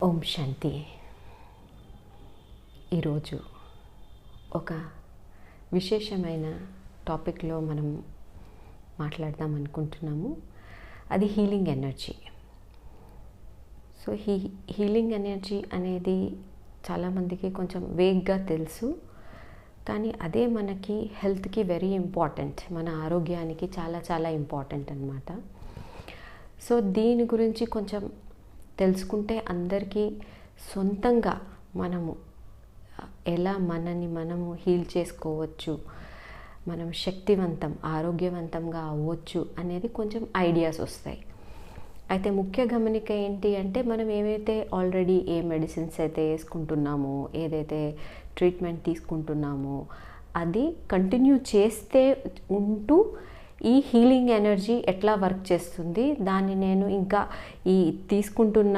ఓం శాంతి. ఈరోజు ఒక విశేషమైన టాపిక్లో మనం మాట్లాడదాం అనుకుంటున్నాము. అది healing energy. So healing energy అనేది చాలామందికి కొంచెం వేగ్గా తెలుసు, కానీ అదే మనకి హెల్త్కి వెరీ ఇంపార్టెంట్, మన ఆరోగ్యానికి చాలా చాలా ఇంపార్టెంట్ అన్నమాట. సో దీని గురించి కొంచెం తెలుసుకుంటే అందరికీ సొంతంగా మనము ఎలా మనము హీల్ చేసుకోవచ్చు, మనం శక్తివంతం ఆరోగ్యవంతంగా అవ్వచ్చు అనేది కొంచెం ఐడియాస్ వస్తాయి. అయితే ముఖ్య గమనిక ఏంటి అంటే, మనం ఏవైతే ఆల్రెడీ ఏ మెడిసిన్స్ అయితే వేసుకుంటున్నామో, ఏదైతే ట్రీట్మెంట్ తీసుకుంటున్నామో అది కంటిన్యూ చేస్తే ఉంటూ ఈ హీలింగ్ ఎనర్జీ ఎట్లా వర్క్ చేస్తుంది, దాన్ని నేను ఇంకా ఈ తీసుకుంటున్న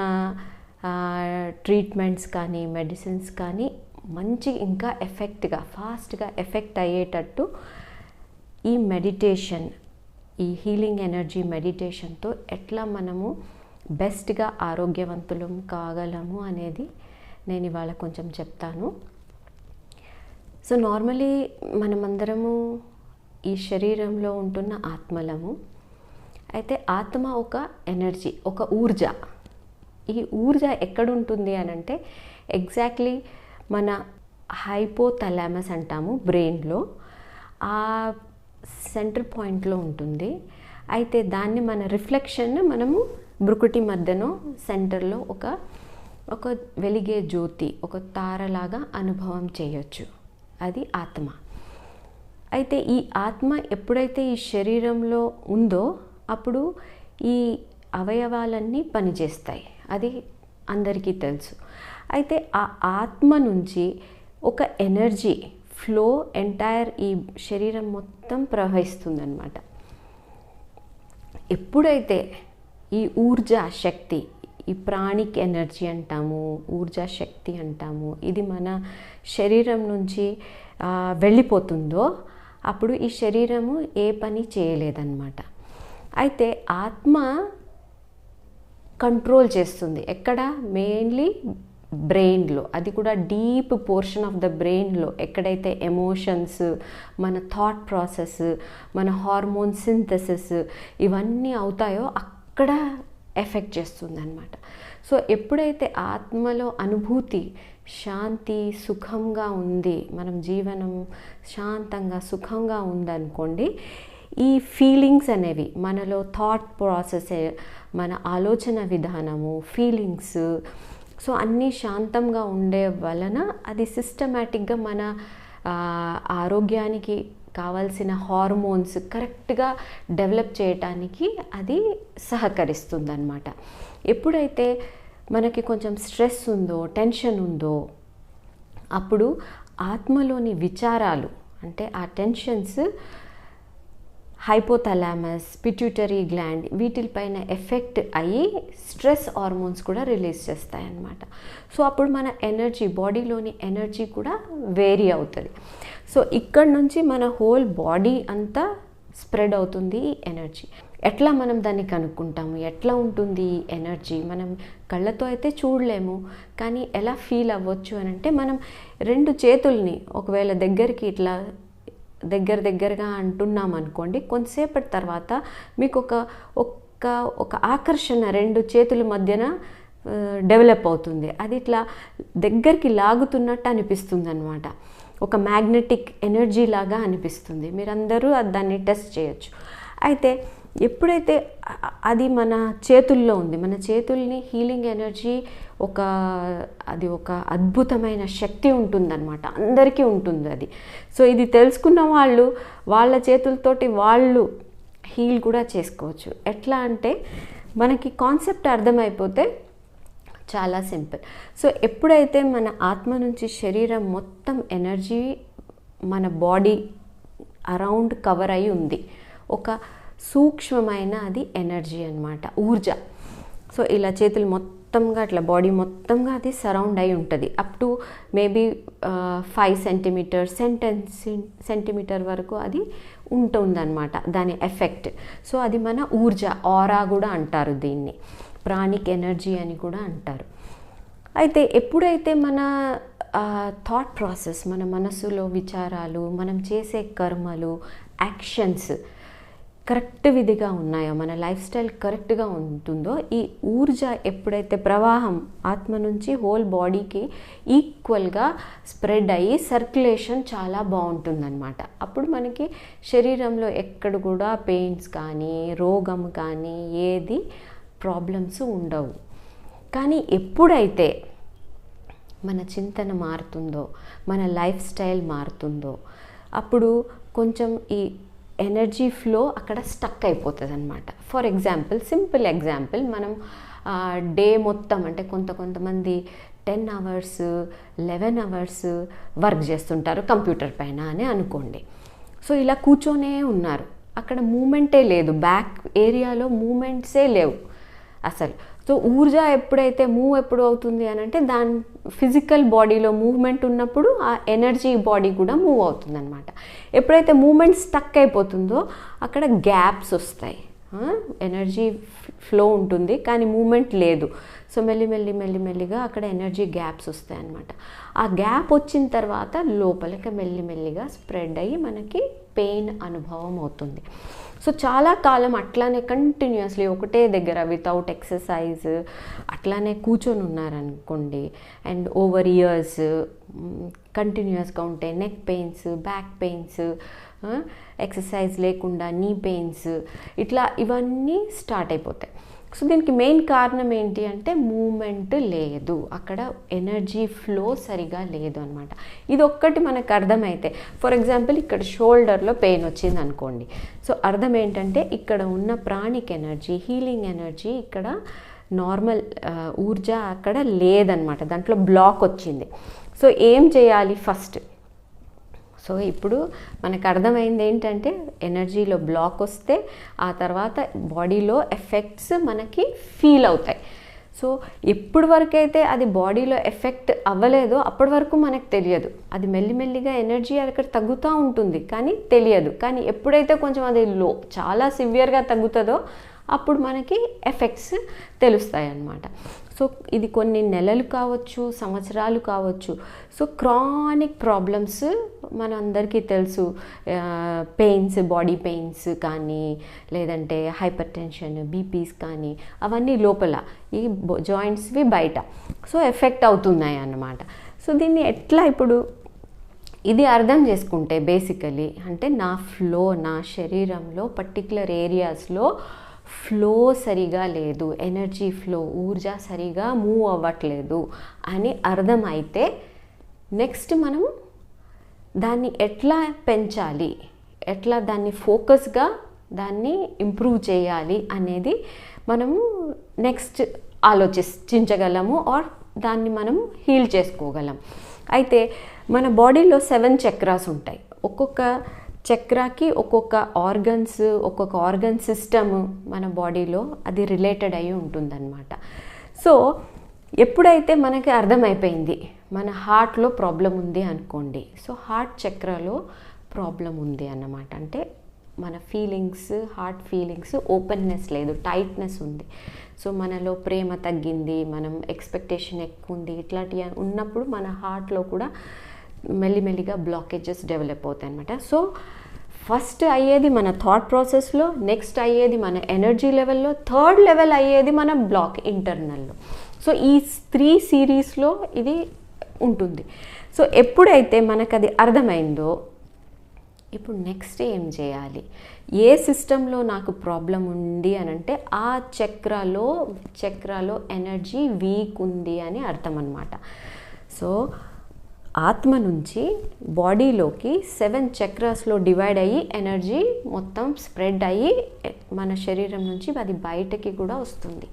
ట్రీట్మెంట్స్ కానీ మెడిసిన్స్ కానీ మంచి ఇంకా ఎఫెక్ట్గా ఫాస్ట్గా ఎఫెక్ట్ అయ్యేటట్టు ఈ మెడిటేషన్, ఈ హీలింగ్ ఎనర్జీ మెడిటేషన్తో ఎట్లా మనము బెస్ట్గా ఆరోగ్యవంతులం కాగలము అనేది నేను ఇవాళ కొంచెం చెప్తాను. సో నార్మలీ మనమందరము ఈ శరీరంలో ఉంటున్న ఆత్మలము. అయితే ఆత్మ ఒక ఎనర్జీ, ఒక ఊర్జ. ఈ ఊర్జ ఎక్కడుంటుంది అని అంటే ఎగ్జాక్ట్లీ మన హైపోథలామస్ అంటాము బ్రెయిన్లో, ఆ సెంటర్ పాయింట్లో ఉంటుంది. అయితే దాన్ని మన రిఫ్లెక్షన్ మనము బ్రుకుటి మధ్యలో సెంటర్లో ఒక వెలిగే జ్యోతి, ఒక తారలాగా అనుభవం చేయొచ్చు. అది ఆత్మ. అయితే ఈ ఆత్మ ఎప్పుడైతే ఈ శరీరంలో ఉందో అప్పుడు ఈ అవయవాలన్నీ పనిచేస్తాయి, అది అందరికీ తెలుసు. అయితే ఆ ఆత్మ నుంచి ఒక ఎనర్జీ ఫ్లో ఎంటైర్ ఈ శరీరం మొత్తం ప్రవహిస్తుందన్నమాట. ఎప్పుడైతే ఈ ఊర్జా శక్తి, ఈ ప్రాణిక్ ఎనర్జీ అంటాము, ఊర్జా శక్తి అంటాము, ఇది మన శరీరం నుంచి వెళ్ళిపోతుందో అప్పుడు ఈ శరీరము ఏ పని చేయలేదన్నమాట. అయితే ఆత్మ కంట్రోల్ చేస్తుంది ఎక్కడ? మెయిన్లీ బ్రెయిన్లో, అది కూడా డీప్ పోర్షన్ ఆఫ్ ద బ్రెయిన్లో, ఎక్కడైతే ఎమోషన్స్, మన థాట్ ప్రాసెస్, మన హార్మోన్ సింథసిస్ ఇవన్నీ అవుతాయో అక్కడ ఎఫెక్ట్ చేస్తుంది అన్నమాట. సో ఎప్పుడైతే ఆత్మలో అనుభూతి శాంతి సుఖంగా ఉంది, మనం జీవనం శాంతంగా సుఖంగా ఉందనుకోండి, ఈ ఫీలింగ్స్ అనేవి మనలో థాట్ ప్రాసెస్, మన ఆలోచన విధానము, ఫీలింగ్స్, సో అన్నీ శాంతంగా ఉండే వలన అది సిస్టమేటిక్గా మన ఆరోగ్యానికి కావాల్సిన హార్మోన్స్ కరెక్ట్గా డెవలప్ చేయటానికి అది సహకరిస్తుంది అన్నమాట. ఎప్పుడైతే మనకి కొంచెం స్ట్రెస్ ఉందో, టెన్షన్ ఉందో, అప్పుడు ఆత్మలోని విచారాలు అంటే ఆ టెన్షన్స్ హైపోథలామస్, పిట్యూటరీ గ్లాండ్ వీటిపైన ఎఫెక్ట్ అయ్యి స్ట్రెస్ హార్మోన్స్ కూడా రిలీజ్ చేస్తాయి అన్నమాట. సో అప్పుడు మన ఎనర్జీ, బాడీలోని ఎనర్జీ కూడా వేరీ అవుతుంది. సో ఇక్కడ నుంచి మన హోల్ బాడీ అంతా స్ప్రెడ్ అవుతుంది ఈ ఎనర్జీ. ఎట్లా మనం దాన్ని కనుక్కుంటాము, ఎట్లా ఉంటుంది ఈ ఎనర్జీ? మనం కళ్ళతో అయితే చూడలేము, కానీ ఎలా ఫీల్ అవ్వచ్చు అని అంటే, మనం రెండు చేతుల్ని ఒకవేళ దగ్గరికి ఇట్లా దగ్గరగా అంటున్నాం అనుకోండి, కొంతసేపటి తర్వాత మీకు ఒక ఆకర్షణ రెండు చేతుల మధ్యన డెవలప్ అవుతుంది. అది ఇట్లా దగ్గరికి లాగుతున్నట్టు అనిపిస్తుంది అన్నమాట. ఒక మ్యాగ్నెటిక్ ఎనర్జీ లాగా అనిపిస్తుంది. మీరందరూ దాన్ని టెస్ట్ చేయొచ్చు. అయితే ఎప్పుడైతే అది మన చేతుల్లో ఉంది, మన చేతుల్ని హీలింగ్ ఎనర్జీ అది ఒక అద్భుతమైన శక్తి ఉంటుందన్నమాట, అందరికీ ఉంటుంది అది. సో ఇది తెలుసుకున్న వాళ్ళు వాళ్ళ చేతులతోటి వాళ్ళు హీల్ కూడా చేసుకోవచ్చు. ఎట్లా అంటే మనకి కాన్సెప్ట్ అర్థమైపోతే చాలా సింపుల్. సో ఎప్పుడైతే మన ఆత్మ నుంచి శరీరం మొత్తం ఎనర్జీ మన బాడీ అరౌండ్ కవర్ అయి ఉంది, ఒక సూక్ష్మమైన అది ఎనర్జీ అన్నమాట, ఊర్జ. సో ఇలా చేతులు మొత్తంగా అట్లా బాడీ మొత్తంగా అది సరౌండ్ అయి ఉంటుంది. Up to maybe 5 centimetres 10 centimetre వరకు అది ఉంటుందన్నమాట దాని ఎఫెక్ట్. సో అది మన ఊర్జ, ఆరా కూడా అంటారు దీన్ని, ప్రాణిక్ ఎనర్జీ అని కూడా అంటారు. అయితే ఎప్పుడైతే మన థాట్ ప్రాసెస్, మన మనసులో విచారాలు, మనం చేసే కర్మలు, యాక్షన్స్ కరెక్ట్ విధిగా ఉన్నాయో, మన లైఫ్ స్టైల్ కరెక్ట్గా ఉంటుందో, ఈ ఊర్జ ఎప్పుడైతే ప్రవాహం ఆత్మ నుంచి హోల్ బాడీకి ఈక్వల్గా స్ప్రెడ్ అయ్యి సర్క్యులేషన్ చాలా బాగుంటుందన్నమాట. అప్పుడు మనకి శరీరంలో ఎక్కడ కూడా పెయిన్స్ కానీ, రోగం కానీ, ఏది ప్రాబ్లమ్స్ ఉండవు. కానీ ఎప్పుడైతే మన చింతన మారుతుందో, మన లైఫ్ స్టైల్ మారుతుందో, అప్పుడు కొంచెం ఈ ఎనర్జీ ఫ్లో అక్కడ స్టక్ అయిపోతుంది అనమాట. ఫర్ ఎగ్జాంపుల్, సింపుల్ ఎగ్జాంపుల్, మనం డే మొత్తం అంటే కొంతమంది 10 hours 11 hours వర్క్ చేస్తుంటారు కంప్యూటర్ పైన అని అనుకోండి. సో ఇలా కూర్చొనే ఉన్నారు, అక్కడ మూమెంటే లేదు, బ్యాక్ ఏరియాలో మూమెంట్సే లేవు అసలు. సో ఊర్జ ఎప్పుడైతే ఎప్పుడు అవుతుంది అని అంటే, దాని ఫిజికల్ బాడీలో మూవ్మెంట్ ఉన్నప్పుడు ఆ ఎనర్జీ బాడీ కూడా మూవ్ అవుతుంది అనమాట. ఎప్పుడైతే మూమెంట్ స్టక్ అయిపోతుందో అక్కడ గ్యాప్స్ వస్తాయి, ఎనర్జీ ఫ్లో ఉంటుంది కానీ మూమెంట్ లేదు. సో మెల్లిమెల్లిగా అక్కడ ఎనర్జీ గ్యాప్స్ వస్తాయి అన్నమాట. ఆ గ్యాప్ వచ్చిన తర్వాత లోపలికి మెల్లిమెల్లిగా స్ప్రెడ్ అయ్యి మనకి పెయిన్ అనుభవం అవుతుంది. సో చాలా కాలం అట్లానే కంటిన్యూస్లీ ఒకటే దగ్గర వితౌట్ ఎక్సర్సైజ్ అట్లానే కూర్చొని ఉన్నారనుకోండి, అండ్ ఓవర్ ఇయర్స్ కంటిన్యూస్గా ఉంటే neck pains, back pains, exercise లేకుండా నీ పెయిన్స్, ఇట్లా ఇవన్నీ స్టార్ట్ అయిపోతాయి. సో దీనికి మెయిన్ కారణం ఏంటి అంటే మూమెంట్ లేదు, అక్కడ ఎనర్జీ ఫ్లో సరిగా లేదు అనమాట. ఇది ఒక్కటి మనకు అర్థమైతే, ఫర్ ఎగ్జాంపుల్ ఇక్కడ షోల్డర్లో పెయిన్ వచ్చింది అనుకోండి. సో అర్థం ఏంటంటే ఇక్కడ ఉన్న ప్రాణిక్ ఎనర్జీ, హీలింగ్ ఎనర్జీ, ఇక్కడ నార్మల్ ఊర్జ అక్కడ లేదనమాట, దాంట్లో బ్లాక్ వచ్చింది. సో ఏం చేయాలి ఫస్ట్? సో ఇప్పుడు మనకు అర్థమైంది ఏంటంటే, ఎనర్జీలో బ్లాక్ వస్తే ఆ తర్వాత బాడీలో ఎఫెక్ట్స్ మనకి ఫీల్ అవుతాయి. సో ఎప్పటి వరకు అయితే అది బాడీలో ఎఫెక్ట్ అవ్వలేదో అప్పటి వరకు మనకు తెలియదు, అది మెల్లిమెల్లిగా ఎనర్జీ అక్కడ తగ్గుతూ ఉంటుంది కానీ తెలియదు. కానీ ఎప్పుడైతే కొంచెం అది చాలా సివియర్గా తగ్గుతుందో అప్పుడు మనకి ఎఫెక్ట్స్ తెలుస్తాయి అన్నమాట. సో ఇది కొన్ని నెలలు కావచ్చు, సంవత్సరాలు కావచ్చు. సో క్రానిక్ ప్రాబ్లమ్స్ మన అందరికీ తెలుసు, పెయిన్స్, బాడీ పెయిన్స్ కానీ, లేదంటే హైపర్ టెన్షన్, బీపీస్ కానీ, అవన్నీ లోపల ఈ జాయింట్స్వి బయట సో ఎఫెక్ట్ అవుతున్నాయి అన్నమాట. సో దీన్ని ఎట్లా ఇప్పుడు ఇది అర్థం చేసుకుంటే బేసికలీ అంటే నా శరీరంలో పర్టికులర్ ఏరియాస్లో ఫ్లో సరిగా లేదు, ఎనర్జీ ఫ్లో, ఊర్జ సరిగా మూవ్ అవ్వట్లేదు అని అర్థమైతే నెక్స్ట్ మనం దాన్ని ఎట్లా పెంచాలి, ఎట్లా దాన్ని ఫోకస్గా దాన్ని ఇంప్రూవ్ చేయాలి అనేది మనము నెక్స్ట్ ఆలోచించగలము, ఆర్ దాన్ని మనం హీల్ చేసుకోగలం. అయితే మన బాడీలో 7 చక్రాస్ ఉంటాయి. ఒక్కొక్క చక్రాకి ఒక్కొక్క ఆర్గన్ సిస్టమ్ మన బాడీలో అది రిలేటెడ్ అయి ఉంటుందన్నమాట. సో ఎప్పుడైతే మనకి అర్థమైపోయింది మన హార్ట్లో ప్రాబ్లం ఉంది అనుకోండి, సో హార్ట్ చక్రాలో ప్రాబ్లం ఉంది అన్నమాట. అంటే మన హార్ట్ ఫీలింగ్స్ ఓపెన్నెస్ లేదు, టైట్నెస్ ఉంది. సో మనలో ప్రేమ తగ్గింది, మనం ఎక్స్పెక్టేషన్ ఎక్కువ ఉంది, ఇట్లాంటివి ఉన్నప్పుడు మన హార్ట్లో కూడా మెల్లిమెల్లిగా బ్లాకేజెస్ డెవలప్ అవుతాయి అన్నమాట. సో ఫస్ట్ అయ్యేది మన థాట్ ప్రాసెస్లో, నెక్స్ట్ అయ్యేది మన ఎనర్జీ లెవెల్లో, థర్డ్ లెవెల్ అయ్యేది మన బ్లాక్ ఇంటర్నల్లో. సో ఈ 3 సిరీస్లో ఇది ఉంటుంది. సో ఎప్పుడైతే మనకు అది అర్థమైందో ఇప్పుడు నెక్స్ట్ ఏం చేయాలి, ఏ సిస్టంలో నాకు ప్రాబ్లం ఉంది అని అంటే ఆ చక్రాలో ఎనర్జీ వీక్ ఉంది అని అర్థం అన్నమాట. సో ఆత్మ నుంచి బాడీలోకి 7 చక్రాస్లో డివైడ్ అయ్యి ఎనర్జీ మొత్తం స్ప్రెడ్ అయ్యి మన శరీరం నుంచి అది బయటకి కూడా వస్తుంది,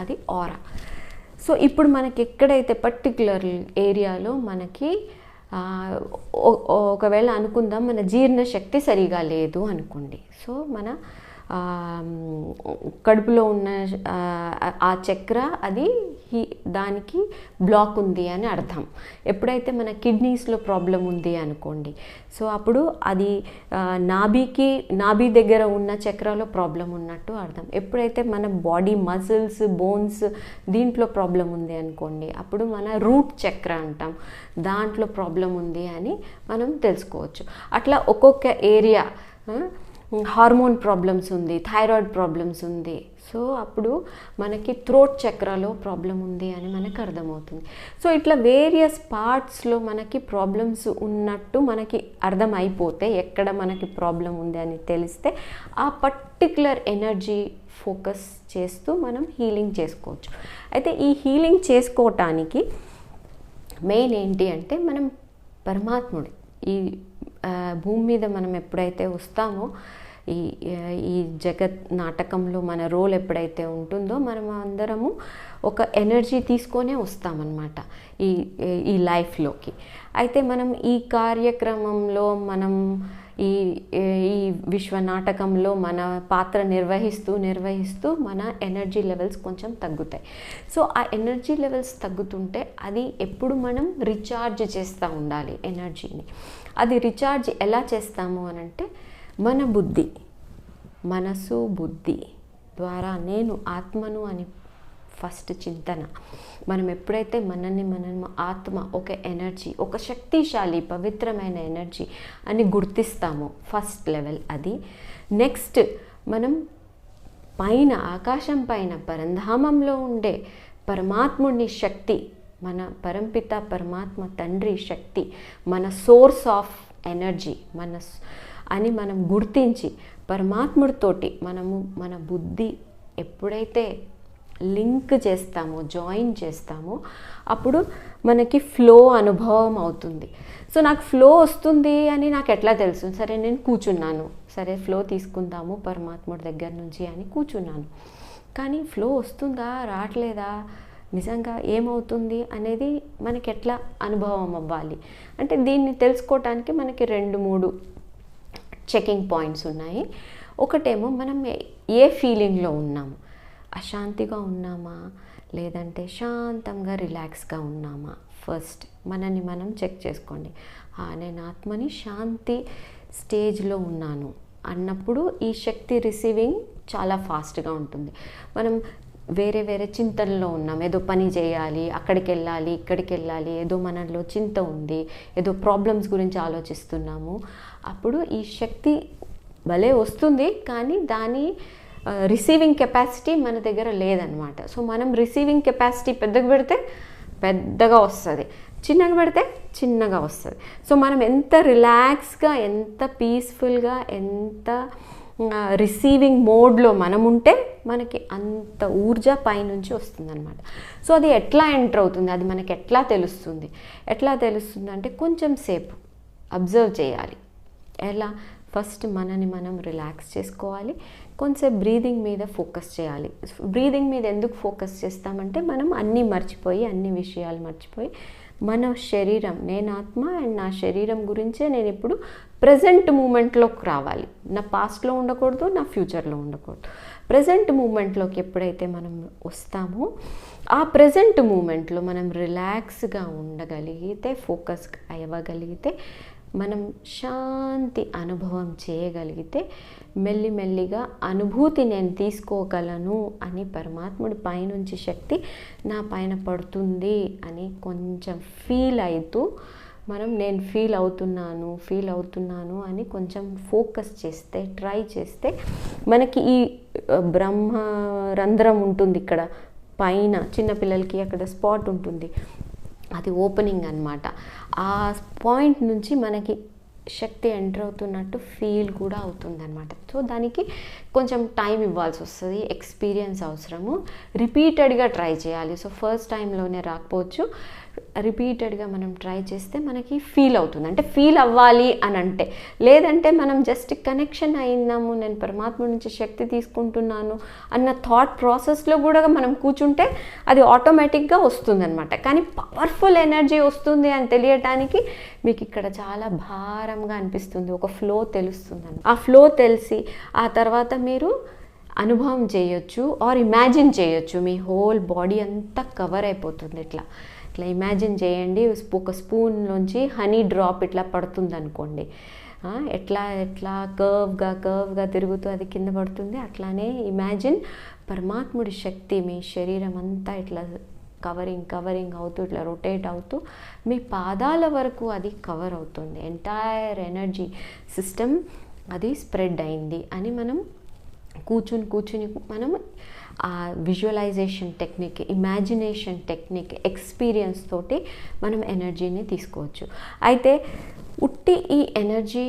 అది ఆరా. సో ఇప్పుడు మనకి ఎక్కడైతే పర్టికులర్ ఏరియాలో మనకి ఒకవేళ అనుకుందాం మన జీర్ణశక్తి సరిగా లేదు అనుకోండి. సో మన కడుపులో ఉన్న ఆ చక్ర అది దానికి బ్లాక్ ఉంది అని అర్థం. ఎప్పుడైతే మన కిడ్నీస్లో ప్రాబ్లం ఉంది అనుకోండి, సో అప్పుడు అది నాభి దగ్గర ఉన్న చక్రాలో ప్రాబ్లం ఉన్నట్టు అర్థం. ఎప్పుడైతే మన బాడీ మజిల్స్, బోన్స్ దీంట్లో ప్రాబ్లం ఉంది అనుకోండి, అప్పుడు మన రూట్ చక్ర అంటాం, దాంట్లో ప్రాబ్లం ఉంది అని మనం తెలుసుకోవచ్చు. అట్లా ఒక్కొక్క ఏరియా, హార్మోన్ ప్రాబ్లమ్స్ ఉంది, థైరాయిడ్ ప్రాబ్లమ్స్ ఉంది, సో అప్పుడు మనకి థ్రోట్ చక్రాలో ప్రాబ్లం ఉంది అని మనకు అర్థమవుతుంది. సో ఇట్లా వేరియస్ పార్ట్స్లో మనకి ప్రాబ్లమ్స్ ఉన్నట్టు మనకి అర్థం అయిపోతే, ఎక్కడ మనకి ప్రాబ్లం ఉంది అని తెలిస్తే ఆ పర్టిక్యులర్ ఎనర్జీ ఫోకస్ చేస్తూ మనం హీలింగ్ చేసుకోవచ్చు. అయితే ఈ హీలింగ్ చేసుకోవటానికి మెయిన్ ఏంటి అంటే, మనం పరమాత్ముడు ఈ భూమి మీద మనం ఎప్పుడైతే వస్తామో, ఈ జగత్ నాటకంలో మన రోల్ ఎప్పుడైతే ఉంటుందో, మనం అందరము ఒక ఎనర్జీ తీసుకొనే వస్తామన్నమాట ఈ లైఫ్లోకి. అయితే మనం ఈ కార్యక్రమంలో మనం ఈ విశ్వ నాటకంలో మన పాత్ర నిర్వహిస్తూ మన ఎనర్జీ లెవెల్స్ కొంచెం తగ్గుతాయి. సో ఆ ఎనర్జీ లెవెల్స్ తగ్గుతుంటే అది ఎప్పుడు మనం రీఛార్జ్ చేస్తూ ఉండాలి ఎనర్జీని. అది రీఛార్జ్ ఎలా చేస్తాము అని అంటే, మన బుద్ధి, మనసు బుద్ధి ద్వారా నేను ఆత్మను అని ఫస్ట్ చింతన. మనం ఎప్పుడైతే మనం ఆత్మ ఒక ఎనర్జీ, ఒక శక్తిశాలి పవిత్రమైన ఎనర్జీ అని గుర్తిస్తామో, ఫస్ట్ లెవెల్ అది. నెక్స్ట్ మనం పైన ఆకాశం పైన పరంధామంలో ఉండే పరమాత్ముడిని శక్తి, మన పరంపిత పరమాత్మ తండ్రి శక్తి, మన సోర్స్ ఆఫ్ ఎనర్జీ అని మనం గుర్తించి పరమాత్ముడితోటి మనము మన బుద్ధి ఎప్పుడైతే లింక్ చేస్తామో, జాయిన్ చేస్తామో, అప్పుడు మనకి ఫ్లో అనుభవం అవుతుంది. సో నాకు ఫ్లో వస్తుంది అని నాకు ఎట్లా తెలుసు? సరే నేను కూర్చున్నాను, సరే ఫ్లో తీసుకుందాము పరమాత్ముడి దగ్గర నుంచి అని కూర్చున్నాను, కానీ ఫ్లో వస్తుందా రావట్లేదా, నిజంగా ఏమవుతుంది అనేది మనకి ఎట్లా అనుభవం అవ్వాలి అంటే, దీన్ని తెలుసుకోవటానికి మనకి 2-3 చెకింగ్ పాయింట్స్ ఉన్నాయి. ఒకటేమో మనం ఏ ఫీలింగ్లో ఉన్నాము, అశాంతిగా ఉన్నామా లేదంటే శాంతంగా రిలాక్స్గా ఉన్నామా. ఫస్ట్ మనని మనం చెక్ చేసుకోండి. నేను ఆత్మని శాంతి స్టేజ్లో ఉన్నాను అన్నప్పుడు ఈ శక్తి రిసీవింగ్ చాలా ఫాస్ట్గా ఉంటుంది. మనం వేరే చింతనలో ఉన్నాం, ఏదో పని చేయాలి, అక్కడికి వెళ్ళాలి, ఇక్కడికి వెళ్ళాలి, ఏదో మనలో చింత ఉంది, ఏదో ప్రాబ్లమ్స్ గురించి ఆలోచిస్తున్నాము, అప్పుడు ఈ శక్తి భలే వస్తుంది కానీ దాని రిసీవింగ్ కెపాసిటీ మన దగ్గర లేదనమాట. సో మనం రిసీవింగ్ కెపాసిటీ పెద్దగా పెడితే పెద్దగా వస్తుంది, చిన్నగా పెడితే చిన్నగా వస్తుంది. సో మనం ఎంత రిలాక్స్గా, ఎంత పీస్ఫుల్గా, ఎంత రిసీవింగ్ మోడ్లో మనం ఉంటే మనకి అంత ఊర్జా పైనుంచి వస్తుందన్నమాట. సో అది ఎట్లా ఎంటర్ అవుతుంది, అది మనకి ఎట్లా తెలుస్తుంది అంటే కొంచెం సేపు అబ్జర్వ్ చేయాలి. ఎలా? ఫస్ట్ మనని మనం రిలాక్స్ చేసుకోవాలి, కొంచెం బ్రీదింగ్ మీద ఫోకస్ చేయాలి. బ్రీదింగ్ మీద ఎందుకు ఫోకస్ చేస్తామంటే, మనం అన్నీ మర్చిపోయి, అన్ని విషయాలు మర్చిపోయి మన శరీరం, నేను ఆత్మ అండ్ నా శరీరం గురించే నేను ఇప్పుడు ప్రజెంట్ మూమెంట్లోకి రావాలి. నా పాస్ట్లో ఉండకూడదు, నా ఫ్యూచర్లో ఉండకూడదు. ప్రజెంట్ మూమెంట్లోకి ఎప్పుడైతే మనం వస్తామో, ఆ ప్రజెంట్ మూమెంట్లో మనం రిలాక్స్గా ఉండగలిగితే, ఫోకస్ అవ్వగలిగితే, మనం శాంతి అనుభవం చేయగలిగితే, మెల్లిమెల్లిగా అనుభూతి నేను తీసుకోగలను అని పరమాత్ముడి పైనుంచి శక్తి నా పైన పడుతుంది అని కొంచెం ఫీల్ అవుతూ నేను ఫీల్ అవుతున్నాను అని కొంచెం ఫోకస్ చేస్తే, ట్రై చేస్తే, మనకి ఈ బ్రహ్మ రంధ్రం ఉంటుంది ఇక్కడ పైన, చిన్నపిల్లలకి అక్కడ స్పాట్ ఉంటుంది, అది ఓపెనింగ్ అన్నమాట. ఆ పాయింట్ నుంచి మనకి శక్తి ఎంటర్ అవుతున్నట్టు ఫీల్ కూడా అవుతుందన్నమాట. సో దానికి కొంచెం టైం ఇవ్వాల్సి వస్తుంది, ఎక్స్పీరియన్స్ అవసరము, రిపీటెడ్గా ట్రై చేయాలి. సో ఫస్ట్ టైంలోనే రాకపోవచ్చు, రిపీటెడ్గా మనం ట్రై చేస్తే మనకి ఫీల్ అవుతుంది. అంటే ఫీల్ అవ్వాలి అని అంటే, లేదంటే మనం జస్ట్ కనెక్షన్ అయిందాము, నేను పరమాత్మ నుంచి శక్తి తీసుకుంటున్నాను అన్న థాట్ ప్రాసెస్లో కూడా మనం కూర్చుంటే అది ఆటోమేటిక్గా వస్తుందన్నమాట. కానీ పవర్ఫుల్ ఎనర్జీ వస్తుంది అని తెలియటానికి మీకు ఇక్కడ చాలా భారంగా అనిపిస్తుంది, ఒక ఫ్లో తెలుస్తుంది. ఆ ఫ్లో తెలిసి ఆ తర్వాత మీరు అనుభవం చేయొచ్చు ఆర్ ఇమాజిన్ చేయొచ్చు, మీ హోల్ బాడీ అంతా కవర్ అయిపోతుంది. ఇట్లా ఇమాజిన్ చేయండి, ఒక స్పూన్లోంచి హనీ డ్రాప్ ఇట్లా పడుతుంది అనుకోండి, ఎట్లా కర్వ్గా తిరుగుతూ అది కింద పడుతుంది. అట్లానే ఇమాజిన్ పరమాత్ముడి శక్తి మీ శరీరం అంతా ఇట్లా కవరింగ్ అవుతూ ఇట్లా రొటేట్ అవుతూ మీ పాదాల వరకు అది కవర్ అవుతుంది. ఎంటైర్ ఎనర్జీ సిస్టమ్ అది స్ప్రెడ్ అయింది అని మనం కూర్చుని మనం ఆ visualisation technique, imagination technique, experience తోటి మనం ఎనర్జీని తీసుకోవచ్చు. అయితే ఉట్టి ఈ ఎనర్జీ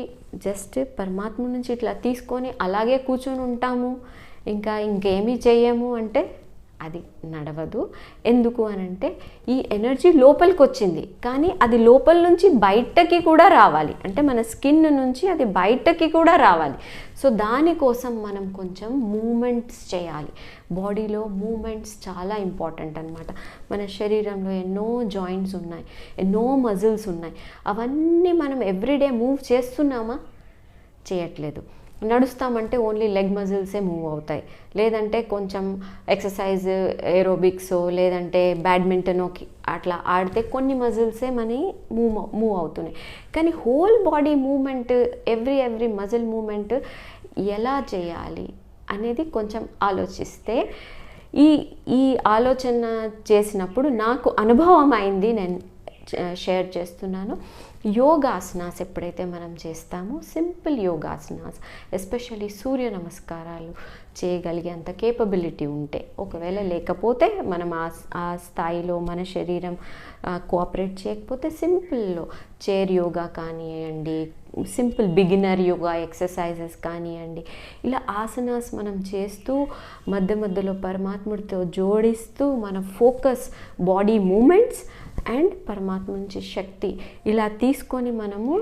జస్ట్ పరమాత్మ నుంచి ఇట్లా తీసుకొని అలాగే కూర్చొని ఉంటాము, ఇంకేమీ చేయము అంటే అది నడవదు. ఎందుకు అని అంటే ఈ ఎనర్జీ లోపలికి వచ్చింది, కానీ అది లోపల నుంచి బయటకి కూడా రావాలి, అంటే మన స్కిన్ నుంచి అది బయటకి కూడా రావాలి. సో దానికోసం మనం కొంచెం మూమెంట్స్ చేయాలి. బాడీలో మూమెంట్స్ చాలా ఇంపార్టెంట్ అనమాట. మన శరీరంలో ఎన్నో జాయింట్స్ ఉన్నాయి, ఎన్నో మజిల్స్ ఉన్నాయి. అవన్నీ మనం ఎవ్రీడే మూవ్ చేస్తున్నామా? చేయట్లేదు. నడుస్తామంటే ఓన్లీ లెగ్ మజిల్సే మూవ్ అవుతాయి, లేదంటే కొంచెం ఎక్సర్సైజ్ ఏరోబిక్స్ లేదంటే బ్యాడ్మింటన్ అట్లా ఆడితే కొన్ని మజిల్సే మనకి మూవ్ అవుతున్నాయి. కానీ whole body movement, every muscle movement ఎలా చేయాలి అనేది కొంచెం ఆలోచిస్తే, ఈ ఆలోచన చేసినప్పుడు నాకు అనుభవం అయింది, నేను షేర్ చేస్తున్నాను. యోగాసనాస్ ఎప్పుడైతే మనం చేస్తామో, సింపుల్ యోగాసనాస్, ఎస్పెషల్లీ సూర్య నమస్కారాలు చేయగలిగేంత కేపబిలిటీ ఉంటే, ఒకవేళ లేకపోతే మనం ఆ స్థాయిలో మన శరీరం కోఆపరేట్ చేయకపోతే సింపుల్లో చైర్ యోగా కానివ్వండి, సింపుల్ బిగినర్ యోగా ఎక్సర్సైజెస్ కానివ్వండి, ఇలా ఆసనాస్ మనం చేస్తూ మధ్యలో పరమాత్ముడితో జోడిస్తూ మన ఫోకస్ బాడీ మూమెంట్స్ అండ్ పరమాత్మ నుంచి శక్తి ఇలా తీసుకొని మనము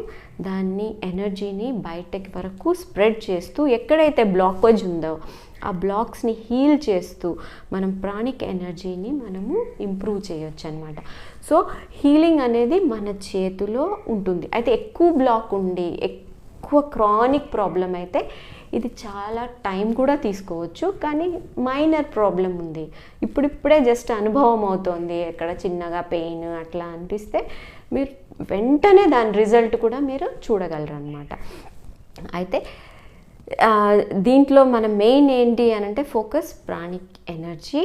దాన్ని ఎనర్జీని బయటకి వరకు స్ప్రెడ్ చేస్తూ, ఎక్కడైతే బ్లాకేజ్ ఉందో ఆ బ్లాక్స్ని హీల్ చేస్తూ మనం ప్రాణిక్ ఎనర్జీని మనము ఇంప్రూవ్ చేయొచ్చు అనమాట. సో హీలింగ్ అనేది మన చేతిలో ఉంటుంది. అయితే ఎక్కువ బ్లాక్ ఉండి ఎక్కువ క్రానిక్ ప్రాబ్లం అయితే ఇది చాలా టైం కూడా తీసుకోవచ్చు. కానీ మైనర్ ప్రాబ్లం ఉంది, ఇప్పుడిప్పుడే జస్ట్ అనుభవం అవుతోంది, ఎక్కడ చిన్నగా పెయిన్ అట్లా అనిపిస్తే మీరు వెంటనే దాని రిజల్ట్ కూడా మీరు చూడగలరు అనమాట. అయితే దీంట్లో మన మెయిన్ ఏంటి అని అంటే ఫోకస్ ప్రాణిక్ ఎనర్జీ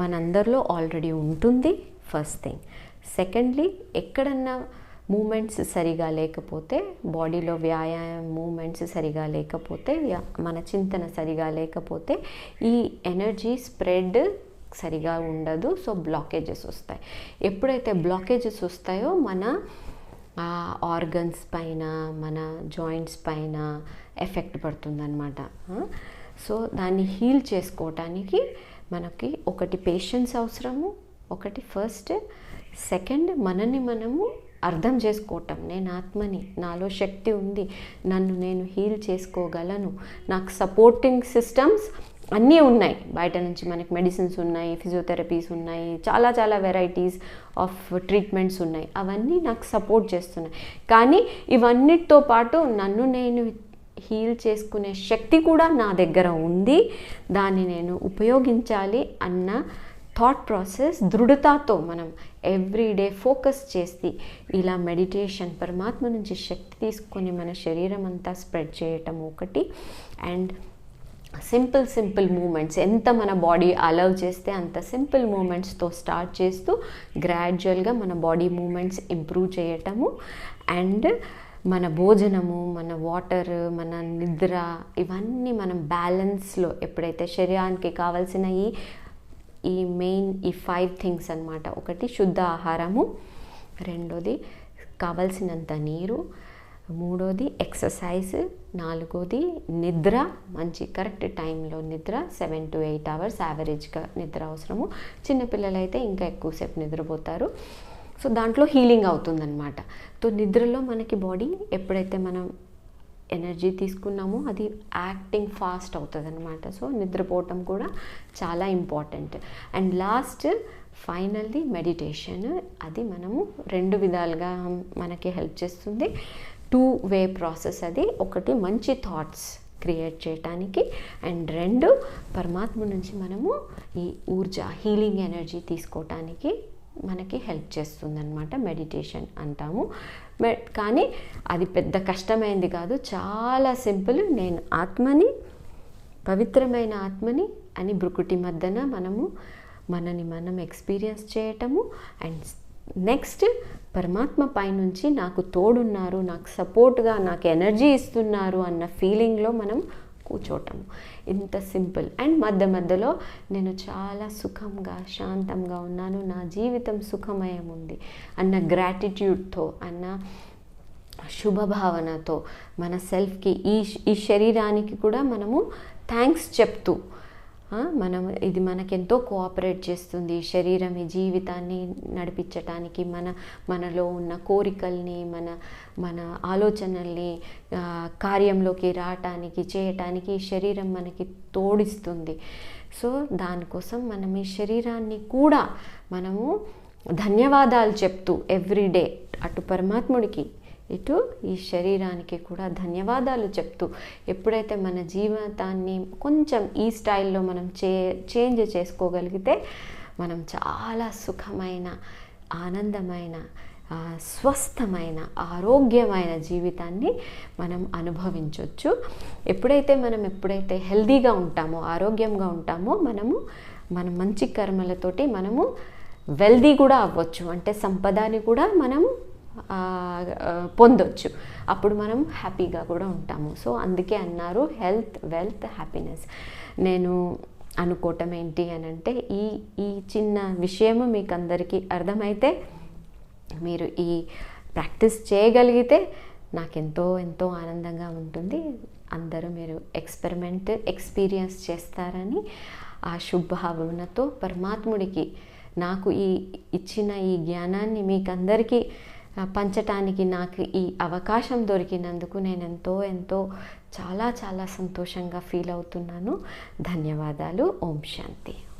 మనందరిలో ఆల్రెడీ ఉంటుంది, ఫస్ట్ థింగ్. సెకండ్లీ, ఎక్కడన్నా మూమెంట్స్ సరిగా లేకపోతే, బాడీలో వ్యాయామం మూమెంట్స్ సరిగా లేకపోతే, మన చింతన సరిగా లేకపోతే ఈ ఎనర్జీ స్ప్రెడ్ సరిగా ఉండదు. సో బ్లాకేజెస్ వస్తాయి. ఎప్పుడైతే బ్లాకేజెస్ వస్తాయో మన ఆర్గన్స్ పైన, మన జాయింట్స్ పైన ఎఫెక్ట్ పడుతుందన్నమాట. సో దాన్ని హీల్ చేసుకోవటానికి మనకి ఒకటి పేషెన్స్ అవసరము, ఒకటి ఫస్ట్. సెకండ్, మనని మనము అర్థం చేసుకోవటం, నేను ఆత్మని, నాలో శక్తి ఉంది, నన్ను నేను హీల్ చేసుకోగలను, నాకు సపోర్టింగ్ సిస్టమ్స్ అన్నీ ఉన్నాయి. బయట నుంచి మనకి మెడిసిన్స్ ఉన్నాయి, ఫిజియోథెరపీస్ ఉన్నాయి, చాలా వెరైటీస్ ఆఫ్ ట్రీట్మెంట్స్ ఉన్నాయి, అవన్నీ నాకు సపోర్ట్ చేస్తున్నాయి. కానీ ఇవన్నిటితో పాటు నన్ను నేను హీల్ చేసుకునే శక్తి కూడా నా దగ్గర ఉంది, దాన్ని నేను ఉపయోగించాలి అన్న థాట్ ప్రాసెస్ దృఢతతో మనం ఎవ్రీడే ఫోకస్ చేసి ఇలా మెడిటేషన్, పరమాత్మ నుంచి శక్తి తీసుకొని మన శరీరం అంతా స్ప్రెడ్ చేయటం ఒకటి. అండ్ సింపుల్ మూమెంట్స్, ఎంత మన బాడీ అలౌ చేస్తే అంత సింపుల్ మూమెంట్స్తో స్టార్ట్ చేస్తూ గ్రాడ్యువల్గా మన బాడీ మూమెంట్స్ ఇంప్రూవ్ చేయటము. అండ్ మన భోజనము, మన వాటర్, మన నిద్ర, ఇవన్నీ మనం బ్యాలెన్స్లో ఎప్పుడైతే శరీరానికి కావాల్సిన ఈ మెయిన్ 5 థింగ్స్ అన్నమాట. ఒకటి శుద్ధ ఆహారము, రెండోది కావలసినంత నీరు, మూడోది ఎక్సర్సైజ్, నాలుగోది నిద్ర, మంచి కరెక్ట్ టైంలో నిద్ర, 7 to 8 hours యావరేజ్గా నిద్ర అవసరము. చిన్నపిల్లలైతే ఇంకా ఎక్కువసేపు నిద్రపోతారు. సో దాంట్లో హీలింగ్ అవుతుందన్నమాట. సో నిద్రలో మనకి బాడీ ఎప్పుడైతే మనం ఎనర్జీ తీసుకున్నామో అది యాక్టింగ్ ఫాస్ట్ అవుతుంది అనమాట. సో నిద్రపోవటం కూడా చాలా important. And last finally meditation, అది మనము 2 విధాలుగా మనకి హెల్ప్ చేస్తుంది. 2 వే ప్రాసెస్ అది. ఒకటి మంచి థాట్స్ క్రియేట్ చేయటానికి, అండ్ 2 పరమాత్మ నుంచి మనము ఈ ఊర్జా హీలింగ్ ఎనర్జీ తీసుకోవటానికి మనకి హెల్ప్ చేస్తుందన్నమాట మెడిటేషన్ అంటాము. కానీ అది పెద్ద కష్టమైంది కాదు, చాలా సింపుల్. నేను ఆత్మని, పవిత్రమైన ఆత్మని అని భృకుటి మధ్యన మనని మనం ఎక్స్పీరియన్స్ చేయటము. అండ్ నెక్స్ట్ పరమాత్మ పైనుంచి నాకు తోడున్నారు, నాకు సపోర్ట్గా, నాకు ఎనర్జీ ఇస్తున్నారు అన్న ఫీలింగ్లో మనం కూర్చోటము. ఇంత సింపుల్. అండ్ మధ్యలో నేను చాలా సుఖంగా, శాంతంగా ఉన్నాను, నా జీవితం సుఖమయం ఉంది అన్న గ్రాటిట్యూడ్తో, అన్న శుభభావనతో మన సెల్ఫ్కి, ఈ శరీరానికి కూడా మనము థ్యాంక్స్ చెప్తూ, ఇది మనకెంతో కోఆపరేట్ చేస్తుంది, ఈ శరీరం ఈ జీవితాన్ని నడిపించటానికి, మనలో ఉన్న కోరికల్ని, మన ఆలోచనల్ని కార్యంలోకి రావటానికి, చేయటానికి ఈ శరీరం మనకి తోడిస్తుంది. సో దానికోసం మనం ఈ శరీరాన్ని కూడా మనము ధన్యవాదాలు చెప్తూ ఎవ్రీడే, అటు పరమాత్ముడికి ఇటు ఈ శరీరానికి కూడా ధన్యవాదాలు చెప్తూ, ఎప్పుడైతే మన జీవితాన్ని కొంచెం ఈ స్టైల్లో మనం చేంజ్ చేసుకోగలిగితే మనం చాలా సుఖమైన, ఆనందమైన, స్వస్థమైన, ఆరోగ్యమైన జీవితాన్ని మనం అనుభవించవచ్చు. ఎప్పుడైతే హెల్దీగా ఉంటామో, ఆరోగ్యంగా ఉంటామో, మన మంచి కర్మలతోటి మనము వెల్దీ కూడా అవ్వచ్చు. అంటే సంపదని కూడా మనం పొందొచ్చు. అప్పుడు మనం హ్యాపీగా కూడా ఉంటాము. సో అందుకే అన్నారు హెల్త్, వెల్త్, హ్యాపీనెస్. నేను అనుకోవటం ఏంటి అని అంటే, ఈ చిన్న విషయము మీకు అందరికీ అర్థమైతే, మీరు ఈ ప్రాక్టీస్ చేయగలిగితే నాకెంతో ఎంతో ఆనందంగా ఉంటుంది. అందరూ మీరు ఎక్స్పీరియన్స్ చేస్తారని ఆ శుభభావనతో పరమాత్ముడికి నాకు ఇచ్చిన ఈ జ్ఞానాన్ని మీకందరికీ పంచటానికి నాకు ఈ అవకాశం దొరికినందుకు నేను ఎంతో చాలా చాలా సంతోషంగా ఫీల్ అవుతున్నాను. ధన్యవాదాలు. ఓం శాంతి.